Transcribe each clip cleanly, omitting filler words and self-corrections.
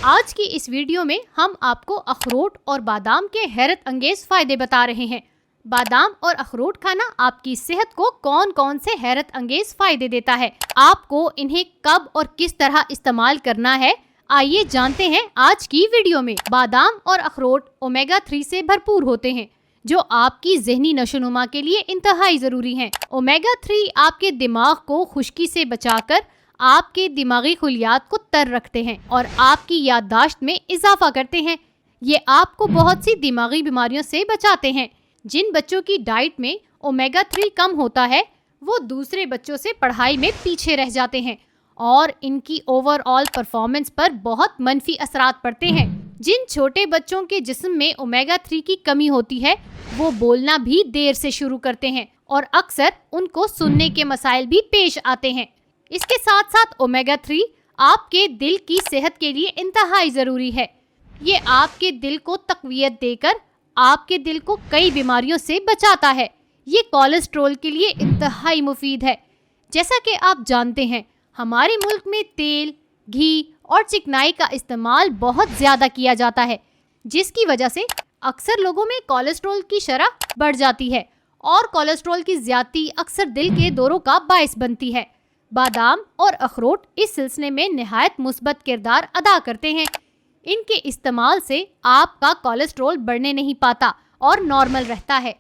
आज की इस वीडियो में हम आपको अखरोट और बादाम के हैरत अंगेज फायदे बता रहे हैं। बादाम और अखरोट खाना आपकी सेहत को कौन कौन से हैरत अंगेज फायदे देता है, आपको इन्हें कब और किस तरह इस्तेमाल करना है, आइए जानते हैं आज की वीडियो में। बादाम और अखरोट ओमेगा 3 से भरपूर होते हैं जो आपकी ज़हनी नशोनुमा के लिए इंतहाई ज़रूरी हैं। ओमेगा 3 आपके दिमाग को खुश्की से बचाकर आपके दिमागी खुलियात को तर रखते हैं और आपकी याददाश्त में इजाफा करते हैं। ये आपको बहुत सी दिमागी बीमारियों से बचाते हैं। जिन बच्चों की डाइट में ओमेगा 3 कम होता है वो दूसरे बच्चों से पढ़ाई में पीछे रह जाते हैं और इनकी ओवरऑल परफॉर्मेंस पर बहुत मनफी असरात पड़ते हैं। जिन छोटे बच्चों के जिस्म में ओमेगा 3 की कमी होती है वो बोलना भी देर से शुरू करते हैं और अक्सर उनको सुनने के मसाइल भी पेश आते हैं। इसके साथ साथ ओमेगा 3 आपके दिल की सेहत के लिए इंतहाई ज़रूरी है। ये आपके दिल को तक़वियत देकर आपके दिल को कई बीमारियों से बचाता है। ये कोलेस्ट्रॉल के लिए इंतहाई मुफीद है। जैसा कि आप जानते हैं हमारे मुल्क में तेल, घी और चिकनाई का इस्तेमाल बहुत ज़्यादा किया जाता है, जिसकी वजह से अक्सर लोगों में कोलेस्ट्रॉल की शरह बढ़ जाती है और कोलेस्ट्रॉल की ज़्यादती अक्सर दिल के दौरों का बायस बनती है। बादाम और अखरोट इस सिलसिले में निहायत मुस्बत किरदार अदा करते हैं। इनके इस्तेमाल से आपका कोलेस्ट्रॉल बढ़ने नहीं पाता और नॉर्मल रहता है।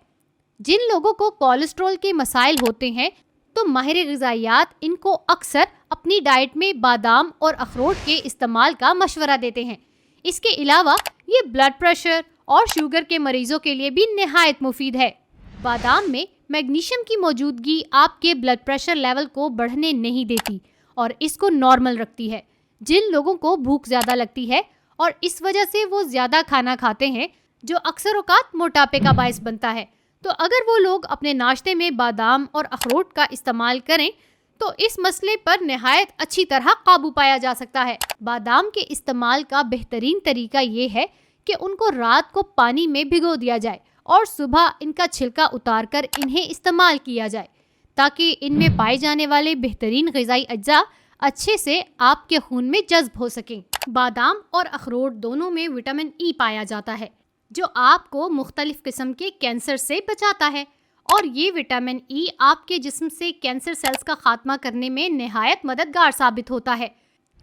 जिन लोगों को कोलेस्ट्रॉल के मसाइल होते हैं तो माहिर ग़िज़ाइयात इनको अक्सर अपनी डाइट में बादाम और अखरोट के इस्तेमाल का मशवरा देते हैं। इसके अलावा ये ब्लड प्रेशर और शुगर के मरीजों के लिए भी निहायत मुफीद है। बादाम में मैग्नीशियम की मौजूदगी आपके ब्लड प्रेशर लेवल को बढ़ने नहीं देती और इसको नॉर्मल रखती है। जिन लोगों को भूख ज़्यादा लगती है और इस वजह से वो ज़्यादा खाना खाते हैं जो अक्सर औक़ात मोटापे का बायस बनता है, तो अगर वो लोग अपने नाश्ते में बादाम और अखरोट का इस्तेमाल करें तो इस मसले पर निहायत अच्छी तरह काबू पाया जा सकता है। बादाम के इस्तेमाल का बेहतरीन तरीका ये है कि उनको रात को पानी में भिगो दिया जाए और सुबह इनका छिलका उतारकर इन्हें इस्तेमाल किया जाए ताकि इनमें पाए जाने वाले बेहतरीन ग़िज़ाई अज्जा अच्छे से आपके खून में जज्ब हो सकें। बादाम और अखरोट दोनों में विटामिन ई पाया जाता है जो आपको मुख्तलिफ किस्म के कैंसर से बचाता है और ये विटामिन ई आपके जिस्म से कैंसर सेल्स का खात्मा करने में निहायत मददगार साबित होता है।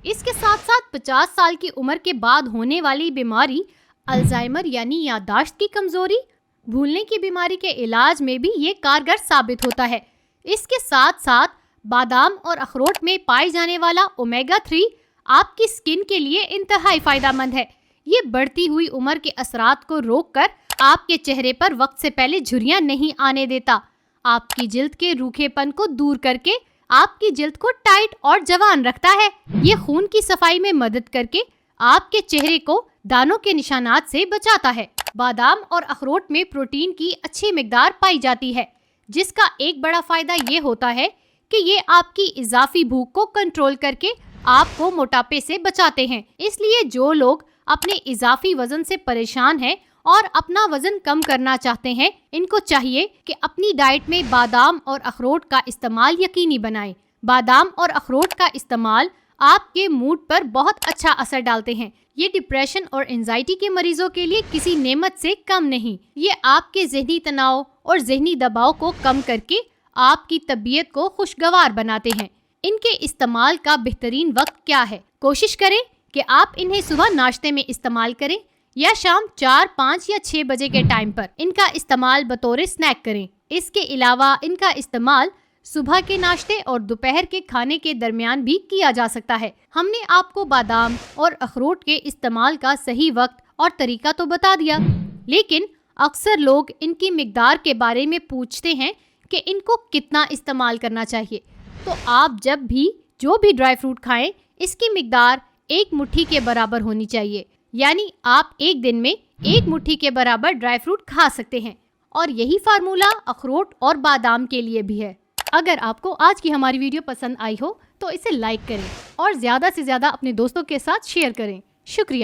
इसके साथ साथ 50 साल की उम्र के बाद होने वाली बीमारी अल्जाइमर यानी याददाश्त की कमज़ोरी, भूलने की बीमारी के इलाज में भी ये कारगर साबित होता है। इसके साथ साथ बादाम और अखरोट में पाए जाने वाला ओमेगा 3 आपकी स्किन के लिए इंतहाई फ़ायदेमंद है। ये बढ़ती हुई उम्र के असरात को रोककर आपके चेहरे पर वक्त से पहले झुर्रियाँ नहीं आने देता, आपकी जिल्द के रूखेपन को दूर करके आपकी जिल्द को टाइट और जवान रखता है। ये खून की सफाई में मदद करके आपके चेहरे को दानों के निशानात से बचाता है। बादाम और अखरोट में प्रोटीन की अच्छी मिकदार पाई जाती है, जिसका एक बड़ा फ़ायदा ये होता है कि ये आपकी इजाफी भूख को कंट्रोल करके आपको मोटापे से बचाते हैं। इसलिए जो लोग अपने इजाफी वज़न से परेशान हैं और अपना वज़न कम करना चाहते हैं, इनको चाहिए कि अपनी डाइट में बादाम और अखरोट का इस्तेमाल यकीनी बनाएं। बादाम और अखरोट का इस्तेमाल आपके मूड पर बहुत अच्छा असर डालते हैं। ये डिप्रेशन और एंजाइटी के मरीजों के लिए किसी नेमत से कम नहीं। ये आपके ज़हनी तनाव और ज़हनी दबाव को कम करके आपकी तबीयत को खुशगवार बनाते हैं। इनके इस्तेमाल का बेहतरीन वक्त क्या है? कोशिश करें कि आप इन्हें सुबह नाश्ते में इस्तेमाल करें या शाम 4, 5 या 6 बजे के टाइम पर इनका इस्तेमाल बतौर स्नैक करें। इसके अलावा इनका इस्तेमाल सुबह के नाश्ते और दोपहर के खाने के दरमियान भी किया जा सकता है। हमने आपको बादाम और अखरोट के इस्तेमाल का सही वक्त और तरीका तो बता दिया, लेकिन अक्सर लोग इनकी मिकदार के बारे में पूछते हैं कि इनको कितना इस्तेमाल करना चाहिए। तो आप जब भी जो भी ड्राई फ्रूट खाएं इसकी मिकदार 1 मुट्ठी के बराबर होनी चाहिए, यानी आप एक दिन में 1 मुट्ठी के बराबर ड्राई फ्रूट खा सकते हैं और यही फार्मूला अखरोट और बादाम के लिए भी है। अगर आपको आज की हमारी वीडियो पसंद आई हो तो इसे लाइक करें और ज़्यादा से ज़्यादा अपने दोस्तों के साथ शेयर करें। शुक्रिया।